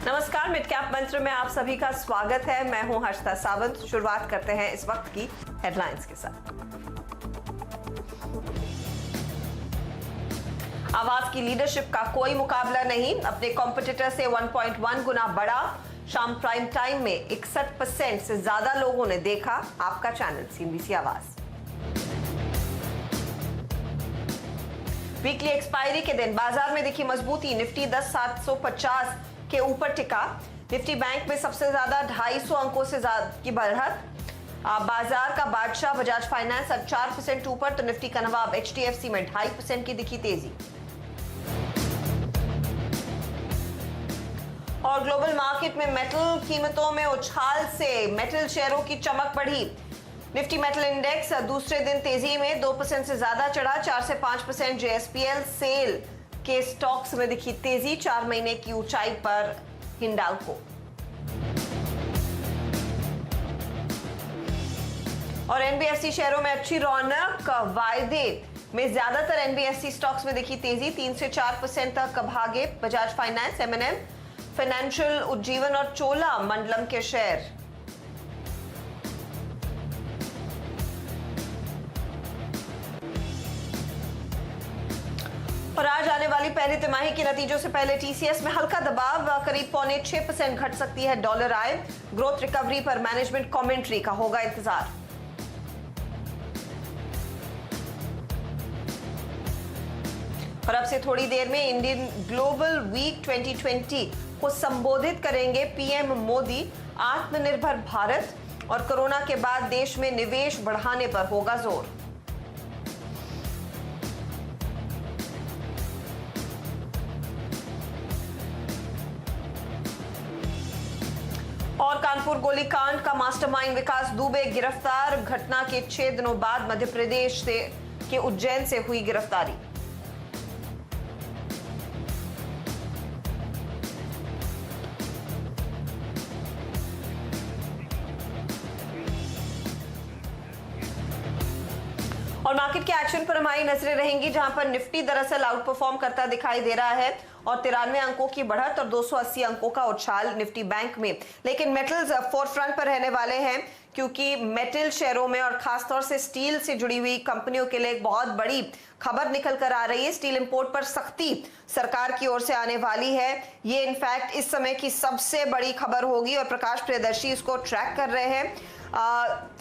नमस्कार, mid cap मंत्र में आप सभी का स्वागत है। मैं हूं हर्षिता सावंत। शुरुआत करते हैं इस वक्त की हेडलाइंस के साथ। आवाज की लीडरशिप का कोई मुकाबला नहीं, अपने कॉम्पिटिटर से 1.1 गुना बढ़ा। शाम प्राइम टाइम में 61% से ज्यादा लोगों ने देखा आपका चैनल सीएनबीसी आवाज। वीकली एक्सपायरी के दिन बाजार में दिखी मजबूती। निफ्टी 10,750 के ऊपर टिका। निफ्टी बैंक में सबसे ज्यादा 250 अंकों से ज्यादा की बढ़त। बाजार का बादशाह बजाज फाइनेंस अब 4% ऊपर, तो निफ्टी का नवाब एचडीएफसी में 2.5% की दिखी तेजी। और ग्लोबल मार्केट में मेटल कीमतों में उछाल से मेटल शेयरों की चमक बढ़ी। निफ्टी मेटल इंडेक्स दूसरे दिन तेजी में 2% से ज्यादा चढ़ा। 4 से 5% जेएसपीएल सेल के स्टॉक्स में दिखी तेजी। 4 महीने की ऊंचाई पर हिंडाल्को। और एनबीएफसी शेयरों में अच्छी रौनक। वायदे में ज्यादातर एनबीएफसी स्टॉक्स में दिखी तेजी। 3 से 4% तक भागे Bajaj finance, MNM financial, Ujjivan और चोला मंडलम के शेयर। और आज आने वाली पहली तिमाही के नतीजों से पहले टीसीएस में हल्का दबाव, करीब 0.6% घट सकती है डॉलर आय। ग्रोथ रिकवरी पर मैनेजमेंट कमेंट्री का होगा इंतजार। और अब से थोड़ी देर में इंडियन ग्लोबल वीक 2020 को संबोधित करेंगे पीएम मोदी। आत्मनिर्भर भारत और कोरोना के बाद देश में निवेश बढ़ाने पर होगा जोर। और कानपुर गोलीकांड का मास्टरमाइंड विकास दुबे गिरफ्तार। घटना के 6 दिनों बाद मध्य प्रदेश से के उज्जैन से हुई गिरफ्तारी। और मार्केट के एक्शन पर हमारी नजरें रहेंगी, जहां पर निफ्टी दरअसल आउट परफॉर्म करता दिखाई दे रहा है और 93 अंकों की बढ़त और 280 अंकों का उछाल निफ्टी बैंक में। लेकिन मेटल्स फोरफ्रंट पर रहने वाले हैं, क्योंकि मेटल शेयरों में और खासतौर से स्टील से जुड़ी हुई कंपनियों के लिए एक बहुत बड़ी खबर निकल कर आ रही है। स्टील इंपोर्ट पर सख्ती सरकार की ओर से आने वाली है। ये इनफैक्ट इस समय की सबसे बड़ी खबर होगी और प्रकाश प्रियदर्शी इसको ट्रैक कर रहे हैं।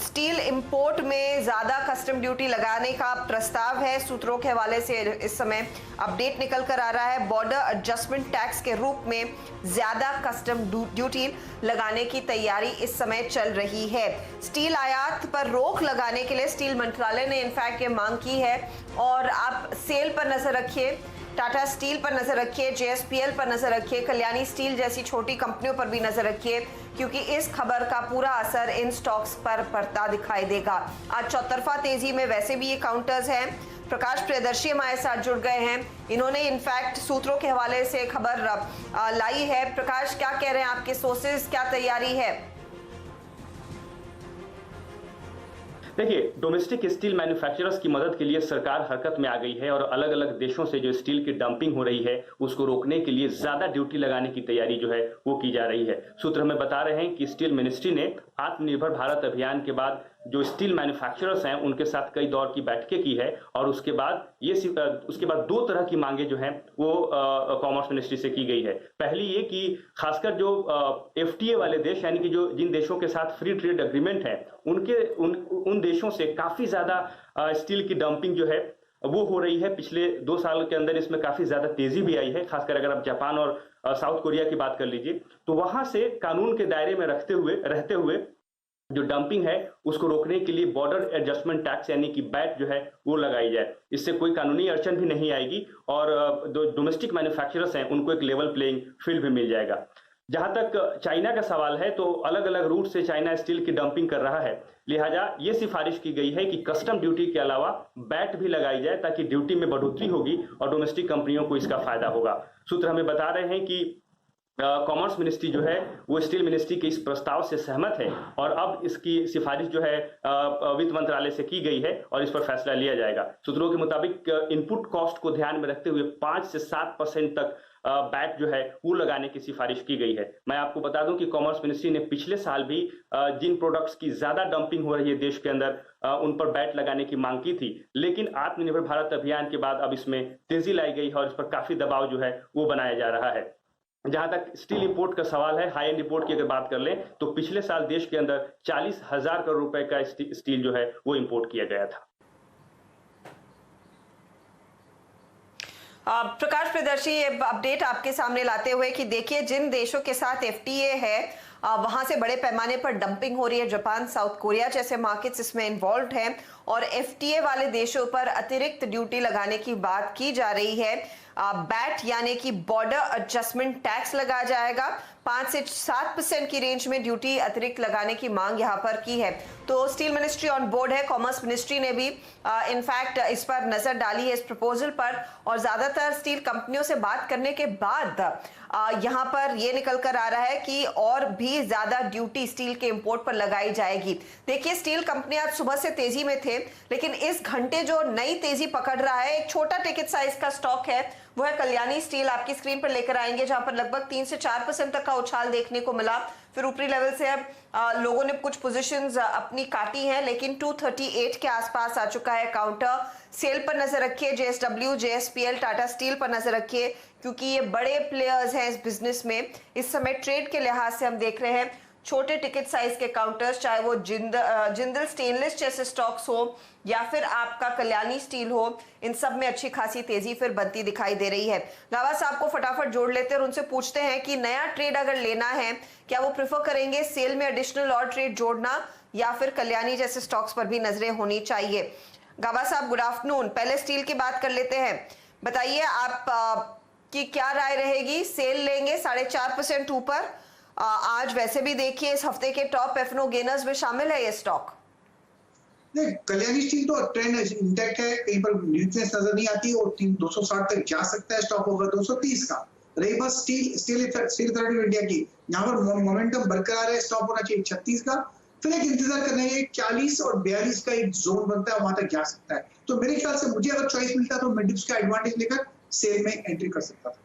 स्टील इंपोर्ट में ज्यादा कस्टम ड्यूटी लगाने का प्रस्ताव है। सूत्रों के हवाले से इस समय अपडेट निकल कर आ रहा है। बॉर्डर एडजस्टमेंट टैक्स के रूप में ज्यादा कस्टम ड्यूटी लगाने की तैयारी इस समय चल रही है। स्टील आयात पर रोक लगाने के लिए स्टील मंत्रालय ने इनफैक्ट ये मांग की है। और आप सेल पर नजर रखिए, टाटा स्टील पर नजर रखिए, जेएसपीएल पर नजर रखिए, कल्याणी स्टील जैसी छोटी कंपनियों पर भी नजर रखिए, क्योंकि इस खबर का पूरा असर इन स्टॉक्स पर पड़ता दिखाई देगा। आज चौतरफा तेजी में वैसे भी ये काउंटर्स हैं। प्रकाश प्रियदर्शी हमारे साथ जुड़ गए हैं। इन्होंने इनफैक्ट सूत्रों के हवाले से खबर लाई है। प्रकाश, क्या कह रहे हैं आपके सोर्सेज, क्या तैयारी है? देखिए, डोमेस्टिक स्टील मैन्युफैक्चरर्स की मदद के लिए सरकार हरकत में आ गई है और अलग अलग देशों से जो स्टील की डंपिंग हो रही है उसको रोकने के लिए ज्यादा ड्यूटी लगाने की तैयारी जो है वो की जा रही है। सूत्र हमें बता रहे हैं कि स्टील मिनिस्ट्री ने आत्मनिर्भर भारत अभियान के बाद जो स्टील मैन्युफैक्चरर्स हैं उनके साथ कई दौर की बैठकें की है और उसके बाद 2 तरह की मांगे जो हैं वो कॉमर्स मिनिस्ट्री से की गई है। पहली ये कि खासकर जो एफटीए वाले देश, यानी कि जो जिन देशों के साथ फ्री ट्रेड एग्रीमेंट है, उन देशों से काफी ज्यादा स्टील की डंपिंग जो है वो हो रही है। पिछले 2 साल के अंदर इसमें काफी ज्यादा तेजी भी आई है। खासकर अगर आप जापान और साउथ कोरिया की बात कर लीजिए तो वहां से कानून के दायरे में रहते हुए जो डंपिंग है उसको रोकने के लिए बॉर्डर एडजस्टमेंट टैक्स यानी कि बैट जो है वो लगाई जाए। इससे कोई कानूनी अड़चन भी नहीं आएगी और जो डोमेस्टिक मैन्युफैक्चरर्स हैं उनको एक लेवल प्लेइंग फील्ड भी मिल जाएगा। जहां तक चाइना का सवाल है तो अलग अलग रूट से चाइना स्टील की डंपिंग कर रहा है, लिहाजा ये सिफारिश की गई है कि कस्टम ड्यूटी के अलावा बैट भी लगाई जाए ताकि ड्यूटी में बढ़ोतरी होगी और डोमेस्टिक कंपनियों को इसका फायदा होगा। सूत्र हमें बता रहे हैं कि कॉमर्स मिनिस्ट्री जो है वो स्टील मिनिस्ट्री के इस प्रस्ताव से सहमत है और अब इसकी सिफारिश जो है वित्त मंत्रालय से की गई है और इस पर फैसला लिया जाएगा। सूत्रों के मुताबिक इनपुट कॉस्ट को ध्यान में रखते हुए 5 से 7% तक बैट जो है वो लगाने की सिफारिश की गई है। मैं आपको बता दूं कि कॉमर्स मिनिस्ट्री ने पिछले साल भी जिन प्रोडक्ट्स की ज्यादा डंपिंग हो रही है देश के अंदर, उन पर बैट लगाने की मांग की थी, लेकिन आत्मनिर्भर भारत अभियान के बाद अब इसमें तेजी लाई गई है और इस पर काफी दबाव जो है वो बनाया जा रहा है। जहां तक स्टील इंपोर्ट का सवाल है, हाई एंड इंपोर्ट की अगर बात कर लें तो पिछले साल देश के अंदर 40,000 करोड़ रुपए का स्टील जो है वो इंपोर्ट किया गया था। प्रकाश प्रियदर्शी, ये अपडेट आपके सामने लाते हुए कि देखिए जिन देशों के साथ एफटीए है वहां से बड़े पैमाने पर डंपिंग हो रही है। जापान, साउथ कोरिया जैसे मार्केट्स इसमें इन्वॉल्व हैं और एफटीए वाले देशों पर अतिरिक्त ड्यूटी लगाने की बात की जा रही है। बैट यानी कि बॉर्डर एडजस्टमेंट टैक्स लगाया जाएगा। 5 से 7% की रेंज में ड्यूटी अतिरिक्त लगाने की मांग यहां पर की है। तो स्टील मिनिस्ट्री ऑन बोर्ड है। कॉमर्स मिनिस्ट्री ने भी इनफैक्ट इस पर नजर डाली है, इस प्रपोजल पर, और ज्यादातर स्टील कंपनियों से बात करने के बाद यहां पर यह निकल कर आ रहा है कि और भी ज्यादा ड्यूटी स्टील के इंपोर्ट पर लगाई जाएगी। देखिए स्टील कंपनियां आज सुबह से तेजी में थे, लेकिन इस घंटे जो नई तेजी पकड़ रहा है, एक छोटा टिकट साइज का स्टॉक है, वो है कल्याणी स्टील। आपकी स्क्रीन पर लेकर आएंगे, जहां पर लगभग 3 से 4% तक का उछाल देखने को मिला। फिर ऊपरी लेवल से अब लोगों ने कुछ पोजीशंस अपनी काटी हैं, लेकिन 238 के आसपास आ चुका है काउंटर। सेल पर नजर रखिए, जेएसडब्ल्यू, जेएसपीएल, टाटा स्टील पर नजर रखिए, क्योंकि ये बड़े प्लेयर्स हैं इस बिजनेस में। इस समय ट्रेड के लिहाज से हम देख रहे हैं छोटे टिकट साइज के काउंटर्स, चाहे वो जिंदल स्टेनलेस जैसे स्टॉक्स हो या फिर आपका कल्याणी स्टील हो, इन सब में अच्छी खासी तेजी फिर बनती दिखाई दे रही है। गावा साहब को फटाफट जोड़ लेते हैं और उनसे पूछते हैं कि नया ट्रेड अगर लेना है, क्या वो प्रेफर करेंगे सेल में एडिशनल और ट्रेड जोड़ना, या फिर कल्याणी जैसे स्टॉक्स पर भी नजरें होनी चाहिए। गावा साहब गुड आफ्टरनून। पहले स्टील की बात कर लेते हैं, बताइए आप की क्या राय रहेगी? सेल लेंगे 4.5% ऊपर? आज वैसे भी देखिए इस हफ्ते के टॉप एफनो गेनर्स में शामिल है ये स्टॉक। नहीं, कल्याणी स्टील तो ट्रेंड इंटैक्ट है, कहीं पर वीकनेस नजर नहीं आती और 260 तक जा सकता है। स्टॉक होगा 230 का। रही बस स्टील अथॉरिटी ऑफ इंडिया की, यहाँ पर मोमेंटम बरकरार है, स्टॉप होना चाहिए 36 का। फिर एक इंतजार करना है, 40 और 42 का एक जोन बनता है, वहां तक जा सकता है। तो मेरे ख्याल से मुझे अगर चॉइस मिलता तो मैं डिप्स का एडवांटेज लेकर सेल में एंट्री कर सकता था।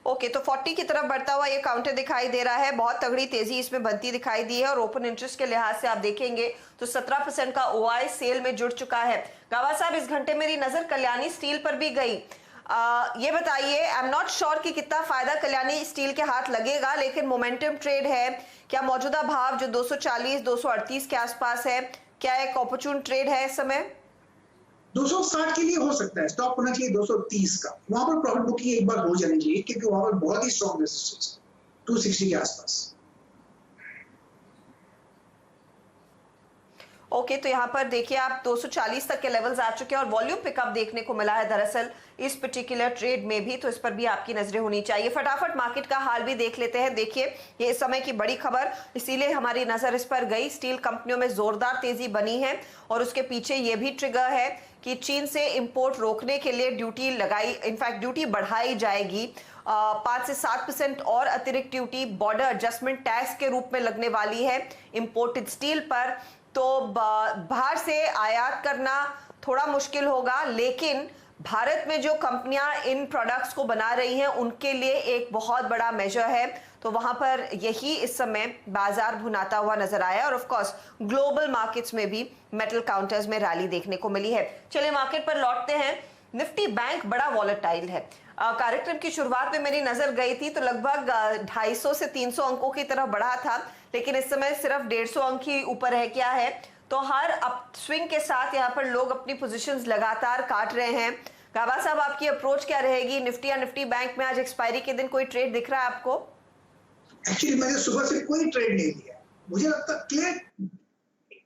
ओके, तो 40 की तरफ बढ़ता हुआ ये काउंटर दिखाई दे रहा है। बहुत तगड़ी तेजी इसमें बनती दिखाई दी है और ओपन इंटरेस्ट के लिहाज से आप देखेंगे तो 17% का ओआई सेल में जुड़ चुका है। गावा साहब, इस घंटे मेरी नजर कल्याणी स्टील पर भी गई। ये बताइए, आई एम नॉट श्योर कि कितना फायदा कल्याणी स्टील के हाथ लगेगा, लेकिन मोमेंटम ट्रेड है। क्या मौजूदा भाव जो 240, 238 के आसपास है, क्या एक अपॉर्चुन ट्रेड है इस समय? 260 के लिए हो सकता है, स्टॉप होना चाहिए 230 का। वहां पर प्रॉफिट बुकिंग एक बार हो जानी चाहिए, क्योंकि वहां पर बहुत ही स्ट्रॉन्ग रेजिस्टेंस है 260 के आसपास। ओके, तो यहाँ पर देखिए आप 240 तक के लेवल्स आ चुके हैं और वॉल्यूम पिकअप देखने को मिला है दरअसल इस पर्टिकुलर ट्रेड में भी, तो इस पर भी आपकी नजरें होनी चाहिए। फटाफट मार्केट का हाल भी देख लेते हैं। देखिए ये इस समय की बड़ी खबर, इसीलिए हमारी नजर इस पर गई। स्टील कंपनियों में जोरदार तेजी बनी है और उसके पीछे ये भी ट्रिगर है कि चीन से इंपोर्ट रोकने के लिए ड्यूटी लगाई, इनफैक्ट ड्यूटी बढ़ाई जाएगी। 5 से 7% और अतिरिक्त ड्यूटी बॉर्डर एडजस्टमेंट टैक्स के रूप में लगने वाली है इंपोर्टेड स्टील पर। तो बाहर से आयात करना थोड़ा मुश्किल होगा, लेकिन भारत में जो कंपनियां इन प्रोडक्ट्स को बना रही हैं उनके लिए एक बहुत बड़ा मेजर है। तो वहां पर यही इस समय बाजार भुनाता हुआ नजर आया और ऑफ कोर्स ग्लोबल मार्केट्स में भी मेटल काउंटर्स में रैली देखने को मिली है। चलिए मार्केट पर लौटते हैं। निफ्टी बैंक बड़ा वॉलेटाइल है। कार्यक्रम की शुरुआत में मेरी नजर गई थी तो लगभग 250 से 300 अंकों की तरफ बढ़ा था, लेकिन इस समय सिर्फ 150 अंक ही ऊपर है। क्या है, तो हर अपस्विंग के साथ यहाँ पर लोग अपनी पोजीशंस लगातार काट रहे हैं। गावा साहब, आपकी अप्रोच क्या रहेगी? निफ्टी या निफ्टी बैंक में आज एक्सपायरी के दिन कोई ट्रेड दिख रहा है आपको? एक्चुअली मैंने सुबह से कोई ट्रेड नहीं लिया, मुझे लगता क्लियर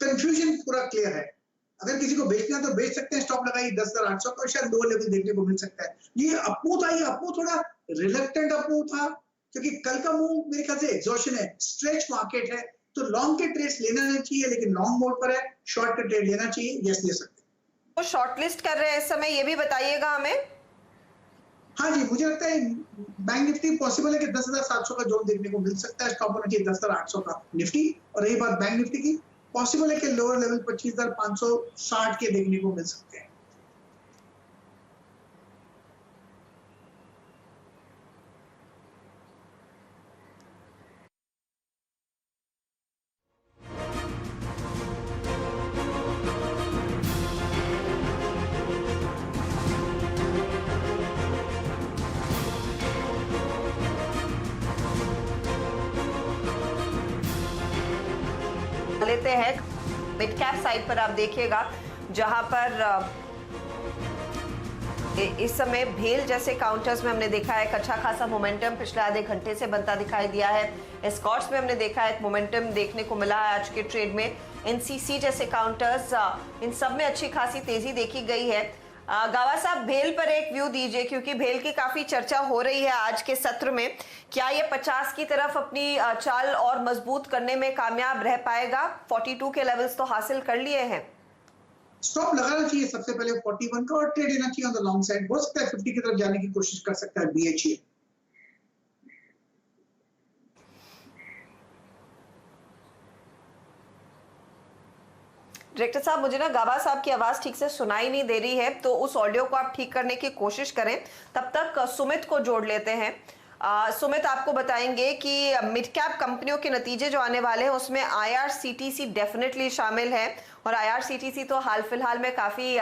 कंफ्यूजन पूरा क्लियर है। अगर किसी को बेचना है तो बेच सकते हैं, स्टॉप लगाइए 10,800 का, शायद लो लेवल देखने को मिल सकता है। ये अपमूव था, ये अपमूव थोड़ा रिलक्टेंट अपमूव था, क्योंकि कल का मूव मेरे ख्याल से एग्जॉशन है, स्ट्रेच मार्केट है, तो लॉन्ग के ट्रेड्स लेना नहीं चाहिए, लेकिन लॉन्ग मोड पर है, शॉर्ट के ट्रेड लेना चाहिए, यस ले सकते हैं। तो शॉर्ट लिस्ट कर रहे हैं इस समय, ये भी बताइएगा हमें। हाँ जी, मुझे लगता है बैंक निफ्टी पॉसिबल है कि 10,700 का जोन देखने को मिल सकता है, स्टॉप होना चाहिए 10,800 का निफ्टी। और रही बात बैंक निफ्टी की, पॉसिबल है कि लोअर लेवल 25,560 के देखने को मिल सकते हैं। लेते हैं मिड कैप साइड पर। आप देखिएगा जहां पर इस समय भेल जैसे काउंटर्स में हमने देखा है एक अच्छा खासा मोमेंटम पिछले आधे घंटे से बनता दिखाई दिया है। एस्कॉर्ट्स में हमने देखा है एक मोमेंटम देखने को मिला है आज के ट्रेड में। एनसीसी जैसे काउंटर्स, इन सब में अच्छी खासी तेजी देखी गई है। गावा साहब, भेल पर एक व्यू दीजिए, क्योंकि भेल की काफी चर्चा हो रही है आज के सत्र में। क्या ये 50 की तरफ अपनी चाल और मजबूत करने में कामयाब रह पाएगा? 42 के लेवल्स तो हासिल कर लिए हैं। स्टॉप लगाना चाहिए सबसे पहले 41 का और ट्रेड लेना चाहिए ऑन द लॉन्ग साइड। हो सकता है 50 की तरफ जाने की कोशिश कर सकता है बीएचई। डायरेक्टर साहब, मुझे ना गाबा साहब की आवाज ठीक से सुनाई नहीं दे रही है, तो उस ऑडियो को आप ठीक करने की कोशिश करें। तब तक सुमित को जोड़ लेते हैं। सुमित आपको बताएंगे कि मिड कैप कंपनियों के नतीजे जो आने वाले हैं उसमें आईआरसीटीसी डेफिनेटली शामिल है, और आईआरसीटीसी तो हाल फिलहाल में काफी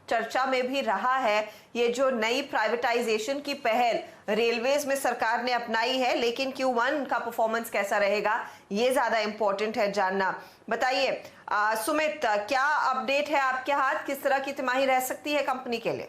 चर्चा में भी रहा है। ये जो नई प्राइवेटाइजेशन की पहल रेलवेज में सरकार ने अपनाई है, लेकिन Q1 का परफॉर्मेंस कैसा रहेगा ये ज्यादा इंपॉर्टेंट है जानना। बताइए सुमित, क्या अपडेट है आपके हाथ? किस तरह की तिमाही रह सकती है कंपनी के लिए?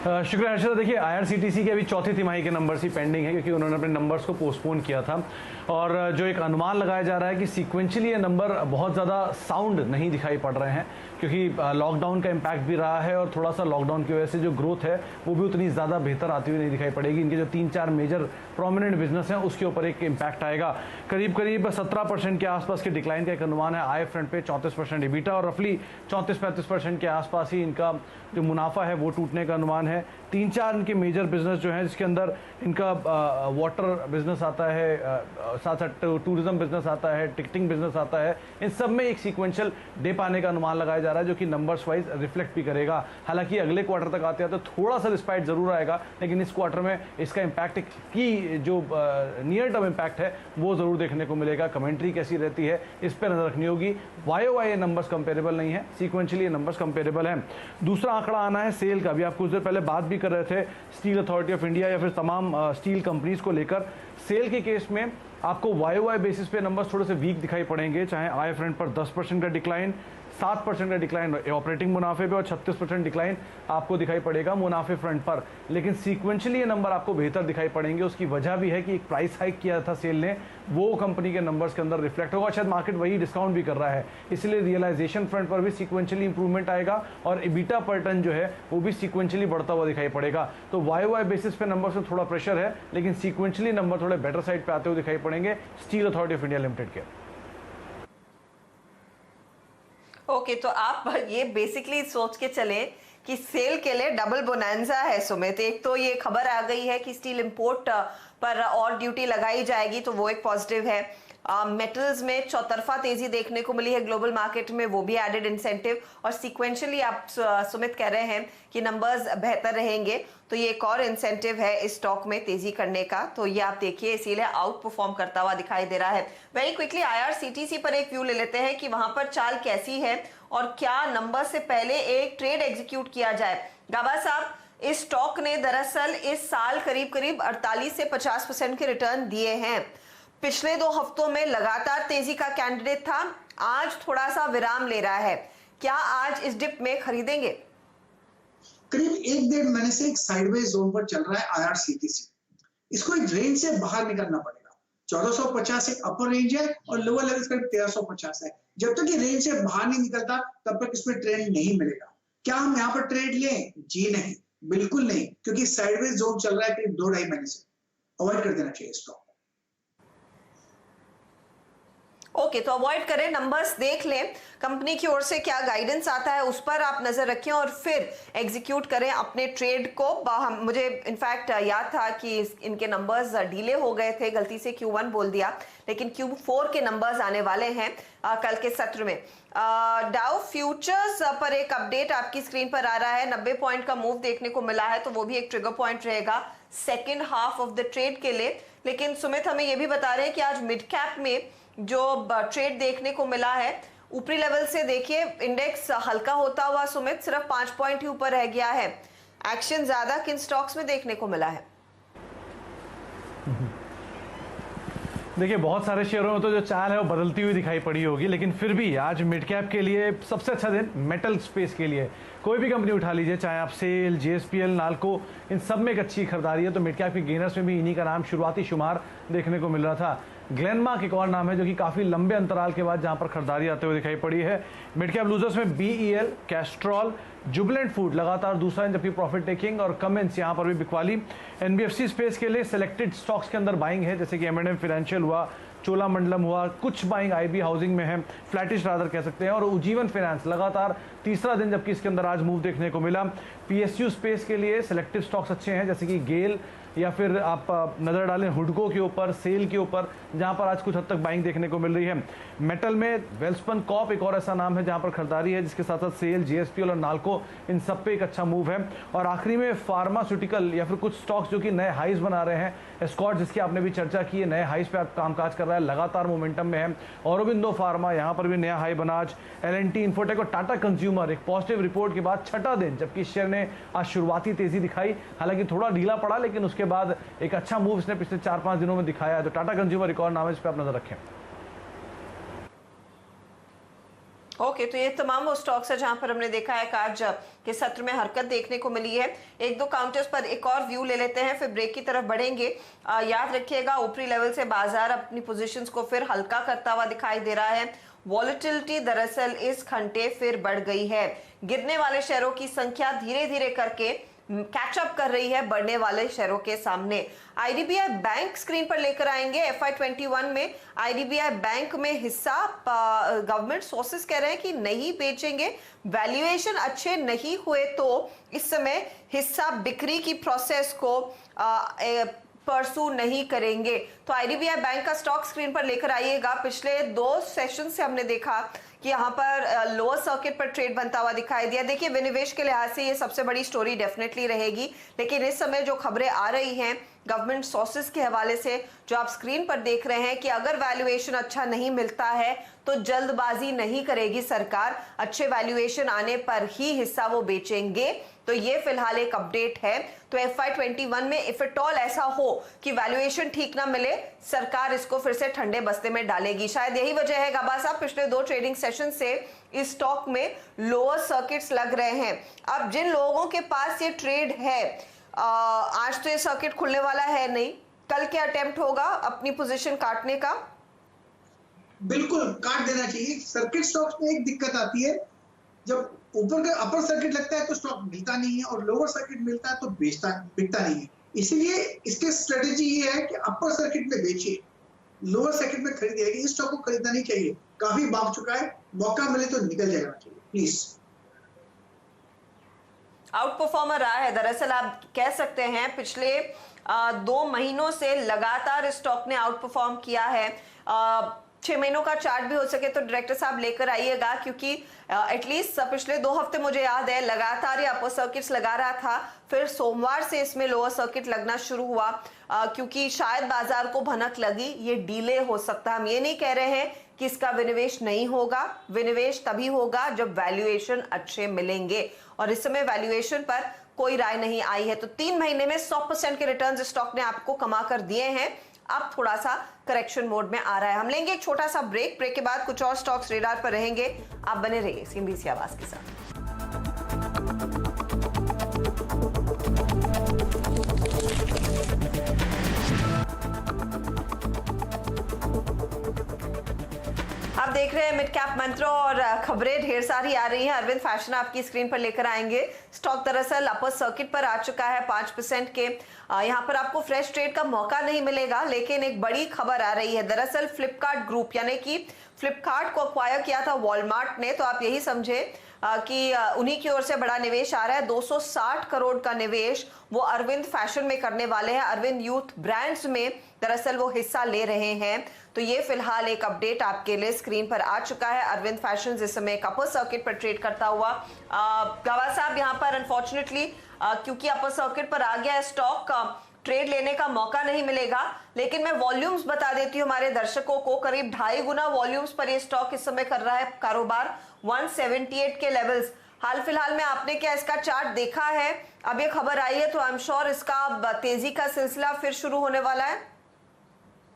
शुक्रिया हर्षिता। देखिए, आईआरसीटीसी के अभी चौथी तिमाही के नंबर्स ही पेंडिंग है, क्योंकि उन्होंने अपने नंबर्स को पोस्टपोन किया था। और जो एक अनुमान लगाया जा रहा है कि सीक्वेंशियली ये नंबर बहुत ज़्यादा साउंड नहीं दिखाई पड़ रहे हैं, क्योंकि लॉकडाउन का इम्पैक्ट भी रहा है और थोड़ा सा लॉकडाउन की वजह से जो ग्रोथ है वो भी उतनी ज़्यादा बेहतर आती हुई नहीं दिखाई पड़ेगी। इनके जो 3-4 मेजर प्रोमिनेंट बिजनेस हैं उसके ऊपर एक इम्पैक्ट आएगा। करीब 17% के आसपास के डिक्लाइन का एक अनुमान है। आय फ्रंट पे 34% EBITDA और रफली 34-35% के आसपास ही इनका जो मुनाफा है वो टूटने का अनुमान है। 3-4 इनके मेजर बिजनेस जो हैं, जिसके अंदर इनका वाटर बिजनेस आता है, साथ साथ टूरिज्म बिजनेस आता है, टिकटिंग बिजनेस आता है, इन सब में एक सीक्वेंशियल डिप आने का अनुमान लगाया जा रहा है, जो कि नंबर्स वाइज रिफ्लेक्ट भी करेगा। हालांकि अगले क्वार्टर तक आते आते थोड़ा सा रिस्पाइट जरूर आएगा, लेकिन इस क्वार्टर में इसका इम्पैक्ट की जो नियर टर्म इम्पैक्ट है वो जरूर देखने को मिलेगा। कमेंट्री कैसी रहती है इस पर नजर रखनी होगी। वाई नंबर्स कंपेरेबल नहीं है, सीक्वेंशियली ये नंबर्स कंपेरेबल हैं। दूसरा आंकड़ा आना है सेल का। भी आप कुछ देर पहले बात भी कर रहे थे स्टील अथॉरिटी ऑफ इंडिया या फिर तमाम स्टील कंपनीज को लेकर। सेल के केस में आपको वाई बेसिस पे नंबर्स थोड़े से वीक दिखाई पड़ेंगे, चाहे आय फ्रंट पर 10% का डिक्लाइन, 7% का डिक्लाइन ऑपरेटिंग मुनाफे पे और 36% डिक्लाइन आपको दिखाई पड़ेगा मुनाफे फ्रंट पर। लेकिन सीक्वेंशियली ये नंबर आपको बेहतर दिखाई पड़ेंगे। उसकी वजह भी है कि एक प्राइस हाइक किया था सेल ने, वो कंपनी के नंबर्स के अंदर रिफ्लेक्ट होगा। शायद मार्केट वही डिस्काउंट भी कर रहा है, इसलिए रियलाइजेशन फ्रंट पर भी सीक्वेंशियली इंप्रूवमेंट आएगा और EBITDA पर टन जो है वो भी सीक्वेंशियली बढ़ता हुआ दिखाई पड़ेगा। तो वाई बेसिस पे नंबर से थोड़ा प्रेशर है, लेकिन सीक्वेंशियली नंबर थोड़े बेटर साइड पे आते हुए दिखाई पड़ेंगे steel authority of India limited के। ओके, तो आप ये बेसिकली सोच के चले कि सेल के लिए डबल बोनांजा है सुमित। एक तो ये खबर आ गई है कि स्टील इंपोर्ट पर और ड्यूटी लगाई जाएगी, तो वो एक पॉजिटिव है। मेटल्स में चौतरफा तेजी देखने को मिली है ग्लोबल मार्केट में, वो भी एडेड इंसेंटिव। और सीक्वेंशियली आप सुमित कह रहे हैं कि नंबर्स बेहतर रहेंगे, तो ये एक और इंसेंटिव है इस स्टॉक में तेजी करने का। तो ये आप देखिए, इसीलिए आउट परफॉर्म करता हुआ दिखाई दे रहा है। वेरी क्विकली आईआरसीटीसी पर एक व्यू ले लेते हैं कि वहां पर चाल कैसी है और क्या नंबर से पहले एक ट्रेड एग्जीक्यूट किया जाए। गाबा साहब, इस स्टॉक ने दरअसल इस साल करीब 48 से 50% के रिटर्न दिए हैं। पिछले 2 हफ्तों में लगातार तेजी का कैंडिडेट था, आज थोड़ा सा विराम ले रहा है। क्या आज इस डिप में खरीदेंगे? करीब 1-1.5 महीने से एक साइडवेज जोन पर चल रहा है आईआरसीटीसी। इसको एक रेंज से बाहर निकलना पड़ेगा। 1450 एक अपर रेंज है और लोअर लेवल करीब 1350 है। जब तक ये रेंज से बाहर नहीं निकलता तब तक इसमें ट्रेंड नहीं मिलेगा। क्या हम यहाँ पर ट्रेड लें? जी नहीं, बिल्कुल नहीं, क्योंकि साइडवेज जोन चल रहा है करीब 2-2.5 महीने से। अवॉइड कर देना चाहिए स्टॉक। ओके, तो अवॉइड करें, नंबर्स देख लें, कंपनी की ओर से क्या गाइडेंस आता है उस पर आप नजर रखें और फिर एग्जीक्यूट करें अपने ट्रेड को। मुझे इनफैक्ट याद था कि इनके नंबर्स डिले हो गए थे, गलती से Q1 बोल दिया, लेकिन Q4 के नंबर्स आने वाले हैं कल के सत्र में। डाउ फ्यूचर्स पर एक अपडेट आपकी स्क्रीन पर आ रहा है। 90 पॉइंट का मूव देखने को मिला है, तो वो भी एक ट्रिगर पॉइंट रहेगा second half of the trade के लिए। लेकिन सुमित हमें यह भी बता रहे हैं कि आज मिड कैप में जो ट्रेड देखने को मिला है, ऊपरी लेवल से देखिए इंडेक्स हल्का होता हुआ सुमित सिर्फ 5 पॉइंट ही ऊपर रह गया है। एक्शन ज्यादा किन स्टॉक्स में देखने को मिला है? देखिए बहुत सारे शेयरों में तो जो चाल है वो बदलती हुई दिखाई पड़ी होगी, लेकिन फिर भी आज मिड कैप के लिए सबसे अच्छा दिन मेटल स्पेस के लिए। कोई भी कंपनी उठा लीजिए, चाहे आप सेल, जेएसपीएल, नाल्को, इन सब में एक अच्छी खरीदारी है। तो मिड कैप के गेनर्स में भी इन्हीं का नाम शुरुआती शुमार देखने को मिल रहा था। ग्लेनमार्क एक और नाम है जो कि काफ़ी लंबे अंतराल के बाद जहां पर खरीदारी आते हुए दिखाई पड़ी है। मिड कैप लूजर्स में बीईएल, कैस्ट्रॉल, जुबिलेंट फूड लगातार दूसरा दिन, जबकि प्रॉफिट टेकिंग और कमेंस यहां पर भी बिकवाली। एनबीएफसी स्पेस के लिए सिलेक्टेड स्टॉक्स के अंदर बाइंग है, जैसे कि एम&एम फाइनेंशियल हुआ, चोलामंडलम हुआ, कुछ बाइंग आईबी हाउसिंग में है, फ्लैटिश रादर कह सकते हैं। और उज्जीवन फाइनेंस लगातार तीसरा दिन जबकि इसके अंदर आज मूव देखने को मिला। पीएसयू स्पेस के लिए सिलेक्टिव स्टॉक्स अच्छे हैं, जैसे कि गेल, या फिर आप नजर डालें हुडको के ऊपर, सेल के ऊपर, जहां पर आज कुछ हद तक बाइंग देखने को मिल रही है। मेटल में वेल्सपन कॉर्प एक और ऐसा नाम है जहां पर खरीदारी है, जिसके साथ साथ सेल, जीएसपीएल और नाल्को, इन सब पे एक अच्छा मूव है। और आखिरी में फार्मास्यूटिकल या फिर कुछ स्टॉक्स जो कि नए हाइज बना रहे हैं, एस्कॉर्ट जिसकी आपने भी चर्चा की है, नए हाइज पे आप कामकाज कर रहा है, लगातार मोमेंटम में है। औरोबिंदो फार्मा यहाँ पर भी नया हाई बना आज। एल&टी, इन्फोटेक और टाटा कंज्यूमर एक पॉजिटिव रिपोर्ट के बाद छठा दिन, जबकि शेयर ने आज शुरुआती तेजी दिखाई, हालांकि थोड़ा ढीला पड़ा, लेकिन उसके बाद एक अच्छा मूव इसने पिछले 4-5 दिनों में दिखाया है। तो टाटा कंज्यूमर एक और नाम है, इस पर आप नजर रखें। ओके, तो ये तमाम वो स्टॉक्स है जहां पर हमने देखा है कि आज के सत्र में हरकत देखने को मिली है। एक दो काउंटर्स पर एक और व्यू ले लेते हैं, फिर ब्रेक की तरफ बढ़ेंगे। याद रखिएगा ऊपरी लेवल से बाजार अपनी पोजीशंस को फिर हल्का करता हुआ दिखाई दे रहा है। वॉलेटिलिटी दरअसल इस घंटे फिर बढ़ गई है। गिरने वाले शेयरों की संख्या धीरे धीरे करके कैचअप कर रही है बढ़ने वाले शेयरों के सामने। आईडीबीआई बैंक स्क्रीन पर लेकर आएंगे। FY21 में आईडीबीआई बैंक में हिस्सा गवर्नमेंट सोर्सेस कह रहे हैं कि नहीं बेचेंगे, वैल्यूएशन अच्छे नहीं हुए तो इस समय हिस्सा बिक्री की प्रोसेस को परसू नहीं करेंगे। तो आईडीबीआई बैंक का स्टॉक स्क्रीन पर लेकर आइएगा। पिछले 2 सेशन से हमने देखा कि यहाँ पर लोअर सर्किट पर ट्रेड बनता हुआ दिखाई दिया। देखिए विनिवेश के लिहाज से ये सबसे बड़ी स्टोरी डेफिनेटली रहेगी, लेकिन इस समय जो खबरें आ रही हैं गवर्नमेंट सोर्सेस के हवाले से जो आप स्क्रीन पर देख रहे हैं कि अगर वैल्यूएशन अच्छा नहीं मिलता है तो जल्दबाजी नहीं करेगी सरकार, अच्छे वैल्यूएशन आने पर ही हिस्सा वो बेचेंगे। तो ये फिलहाल एक अपडेट है। तो FY21 में इफ एट ऑल ऐसा हो कि वैल्यूएशन ठीक ना मिले, सरकार इसको फिर से ठंडे बस्ते में डालेगी। शायद यही वजह है गाबा साहब पिछले 2 ट्रेडिंग सेशन से इस स्टॉक में लोअर सर्किट्स लग रहे हैं। अब जिन लोगों के पास ये ट्रेड है, आज तो ये सर्किट खुलने वाला है नहीं, कल क्या अटेम्प्ट होगा अपनी पोजीशन काटने का? बिल्कुल काट देना चाहिए। सर्किट स्टॉक्स में एक दिक्कत आती है, जब ऊपर का अपर सर्किट लगता है तो स्टॉक मिलता नहीं है, और लोअर सर्किट मिलता है तो बिकता नहीं है। इसीलिए इसके स्ट्रेटेजी ये है कि अपर सर्किट में बेचिए, लोअर सर्किट में खरीदिए। इस स्टॉक को खरीदना नहीं चाहिए, काफी भाग चुका है, मौका मिले तो निकल जाना चाहिए प्लीज। आउट परफॉर्मर रहा है दरअसल, आप कह सकते हैं पिछले 2 महीनों से लगातार स्टॉक ने आउट परफॉर्म किया है। 6 महीनों का चार्ट भी हो सके तो डायरेक्टर साहब लेकर आइएगा, क्योंकि एटलीस्ट पिछले 2 हफ्ते मुझे याद है लगातार ये अपर सर्किट्स लगा रहा था, फिर सोमवार से इसमें लोअर सर्किट लगना शुरू हुआ, क्योंकि शायद बाजार को भनक लगी ये डीले हो सकता है। हम ये नहीं कह रहे हैं कि इसका विनिवेश नहीं होगा, विनिवेश तभी होगा जब वैल्यूएशन अच्छे मिलेंगे, और इस समय वैल्यूएशन पर कोई राय नहीं आई है। तो 3 महीने में 100% के रिटर्न्स स्टॉक ने आपको कमा कर दिए हैं। अब थोड़ा सा करेक्शन मोड में आ रहा है। हम लेंगे एक छोटा सा ब्रेक के बाद कुछ और स्टॉक्स रेडार पर रहेंगे। आप बने रहिए CNBC आवाज के साथ। आप देख रहे हैं मिड कैप मंत्र और खबरें ढेर सारी आ रही हैं। अरविंद फैशन आपकी स्क्रीन पर लेकर आएंगे। स्टॉक दरअसल अपर सर्किट पर आ चुका है 5% के। यहाँ पर आपको फ्रेश ट्रेड का मौका नहीं मिलेगा, लेकिन एक बड़ी खबर आ रही है। दरअसल फ्लिपकार्ट ग्रुप, यानी कि फ्लिपकार्ट को अक्वायर किया था वॉलमार्ट ने, तो आप यही समझे कि उन्हीं की ओर से बड़ा निवेश आ रहा है। 260 करोड़ का निवेश वो अरविंद फैशन में करने वाले हैं। अरविंद यूथ ब्रांड्स में दरअसल वो हिस्सा ले रहे हैं। तो ये फिलहाल एक अपडेट आपके लिए स्क्रीन पर आ चुका है। अरविंद फैशन इस समय एक अपर सर्किट पर ट्रेड करता हुआ। गवा साहब यहाँ पर अनफॉर्चुनेटली क्योंकि अपर सर्किट पर आ गया है स्टॉक, ट्रेड लेने का मौका नहीं मिलेगा, लेकिन मैं वॉल्यूम्स बता देती हूँ हमारे दर्शकों को। करीब 2.5 गुना वॉल्यूम्स पर ये स्टॉक इस समय कर रहा है कारोबार। 178 के लेवल्स। हाल फिलहाल में आपने क्या इसका चार्ट देखा है? अब ये खबर आई है तो आई एम श्योर इसका तेजी का सिलसिला फिर शुरू होने वाला है।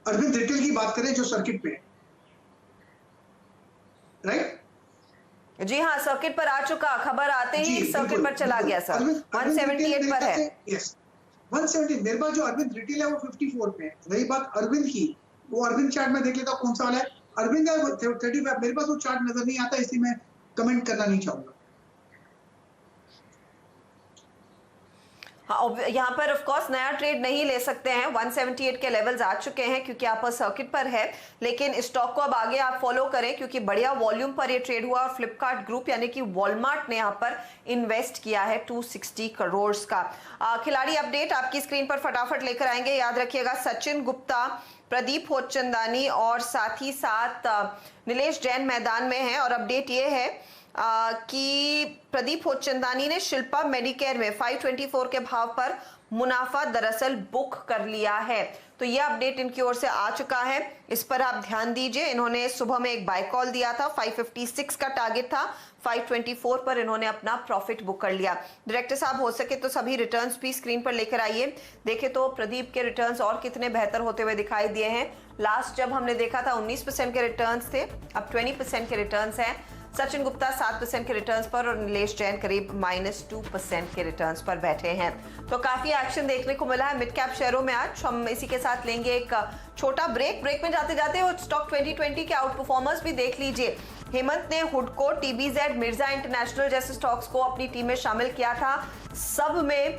अरविंद रिटेल की बात करें जो सर्किट पे है, राइट? जी हाँ, सर्किट पर आ चुका, खबर आते ही सर्किट पर चला गया सर, 178 पर है। यस, 170। मेरे पास जो अरविंद रिटेल है वो 54 पे है। रही बात अरविंद की, वो अरविंद चार्ट में देख लेता हूँ कौन सा वाला है। अरविंद है 35, मेरे पास वो चार्ट नजर नहीं आता, इसलिए मैं कमेंट करना नहीं चाहूंगा। हाँ, यहाँ पर ऑफ कोर्स नया ट्रेड नहीं ले सकते हैं, 178 के लेवल्स आ चुके हैं क्योंकि आप सर्किट पर है, लेकिन स्टॉक को अब आगे आप फॉलो करें क्योंकि बढ़िया वॉल्यूम पर ये ट्रेड हुआ और फ्लिपकार्ट ग्रुप यानी कि वॉलमार्ट ने यहाँ पर इन्वेस्ट किया है 260 करोड़ का। खिलाड़ी अपडेट आपकी स्क्रीन पर फटाफट लेकर आएंगे। याद रखिएगा सचिन गुप्ता, प्रदीप होचंदानी और साथ ही साथ नीलेश जैन मैदान में हैं। और अपडेट ये है कि प्रदीप होचंदानी ने शिल्पा मेडिकेयर में 524 के भाव पर मुनाफा दरअसल बुक कर लिया है, तो यह अपडेट इनकी ओर से आ चुका है, इस पर आप ध्यान दीजिए। इन्होंने सुबह में एक बाय कॉल दिया था, 556 का टारगेट था, 524 पर इन्होंने अपना प्रॉफिट बुक कर लिया। डायरेक्टर साहब हो सके तो सभी रिटर्न्स भी स्क्रीन पर लेकर आइए। देखे तो प्रदीप के रिटर्न्स और कितने बेहतर होते हुए दिखाई दिए हैं। लास्ट जब हमने देखा था 19% के रिटर्न्स थे, अब 20% के रिटर्न्स हैं। सचिन गुप्ता 7% के रिटर्न्स पर और नीलेश जैन करीब -2% के रिटर्न्स पर बैठे हैं। तो काफी एक्शन देखने को मिला है मिड कैप शेयरों में। आज हम इसी के साथ लेंगे एक छोटा ब्रेक में जाते जाते वो स्टॉक 2020 के आउट परफॉर्मर्स भी देख लीजिए। हेमंत ने हुडको, टीबीजेड, मिर्जा इंटरनेशनल जैसे स्टॉक्स को अपनी टीम में शामिल किया था, सब में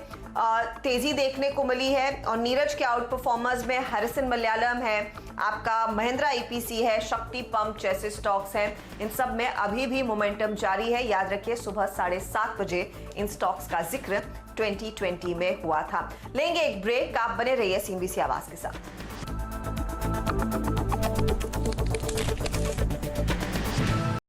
तेजी देखने को मिली है। और नीरज के आउट परफॉर्मर्स में हैरिसन मलयालम है, आपका महिंद्रा ईपीसी है, शक्ति पंप जैसे स्टॉक्स हैं, इन सब में अभी भी मोमेंटम जारी है। याद रखिए सुबह 7:30 बजे इन स्टॉक्स का जिक्र 2020 में हुआ था। लेंगे एक ब्रेक, आप बने रहिए सीएनबीसी आवाज के साथ।